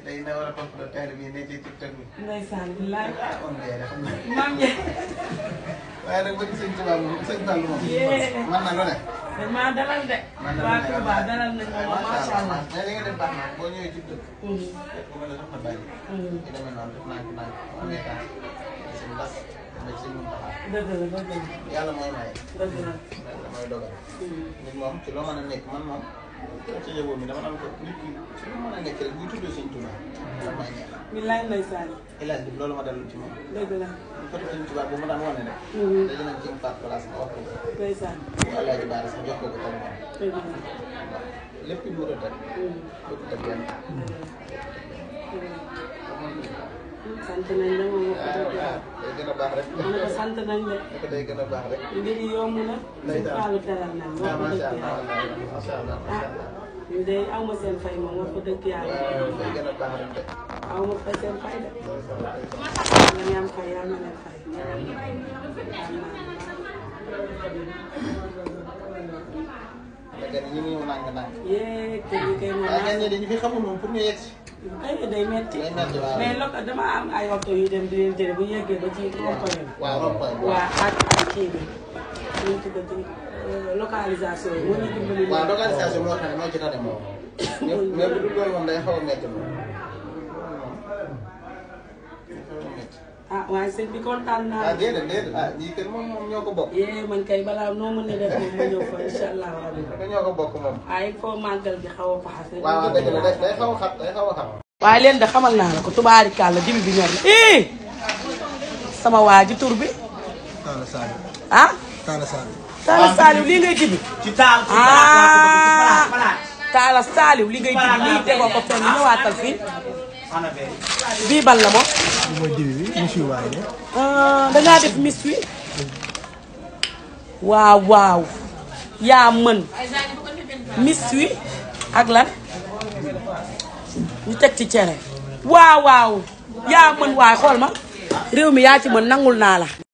day na war a topp da teel bi ne ci TikTok bi. ndeysaan billaay. ah on dirait xam nga. maam Ndiaye. waaye nag bëgg sëñ Tuubaa moom sëñ Fallu moom. man na lu ne. dañ maa dalal de. man na lu ne waa Touba dalal nañ ma macha allah. mais li nga def baax na boo ñëwee ci dëkk. fekk ko mel ne soxna Bally. ñu demee noonu def naa ko naan ko amee temps sëñ Bass ak sëñ Muntaxa. dëgg la dëgg la. yàlla mooy maye. dëgg la. yàlla mooy dogal. nit moom ci loo mën a nekk man moom. ci yëngu mi dama naan ko nit ki ci lu mën a nekk rek bu tuddee sëñ Tuubaa dama may neex. billaay ndeysaan. hélas bi loolu ma dalul ci moom. dëgg la. bu ko defee sëñ Tuubaa bu ma daan wane rek. dañu naan ci faat place nga wax ko. ndeysaan. wallaahi di baara sax jox ko ko téléphone. dëgg la. waaw lépp lu mu rek. bëgg ko benn. sant nañ la moom wax dëgg yàlla. day gën a baax rek. ma ne ko sant nañ de. ko day gën a baax rek. mbir yi yomb na. ndeysaan Fallou teral nañ wax ko dëgg yàlla. macha allah macha allah. ñu de aw ma seen fay moom wax ko dëgg yàlla. day gën a baax rek de. aw ma fay seen fay de. la ñu am fay yàlla na leen fay. nga ñu ngi ñëw nang. yee kër yi kay moom. waaye ñenn ñi dañu fi xamul moom pour ñu yegg si. kay day metti. day metti waaw. mais loolu dama am ay oto yu dem di leen jëlee bu yeggee ba ci rond-point. waaw rond-point bi. waaw ak kii bi ñu ngi tuddati localisation yi. moo ñu dimbali. waaw localisation moo xam ne moo ci tane moom. mais bu dul loolu moom day xaw a métti moom. ah waaye sëñ bi kontaan naa. ah déedéet ah ñii kër moom ñoo ko bokk. yee man kay balaa noo mën a def moom ma ñëw fa incha allah rabi. ñoo ko bokk moom. ah il faut màggal gi xaw a paase. waaw dëgg la day xaw a xat day xaw a xat. waaye leen de xamal naa la ko tubaarikàlla jibi bi ñor na sama waa ji tur bi. Talla Saliou. ah. Talla Saliou. Talla Saliou lii ngay jibi. ci taal ci Talla Saliou li ngay jibi lii tegoo ko fenn ñëwaatal fii. bii bal la moom. bi mooy jibi bi monsieur Waye de. dangaa def miss wi. waaw waaw. yaa mën. miss wi ak lan. ñu teg ci cere. waaw waaw. yaa mën waay xool ma. réew mi yaa ci mën nangul naa la.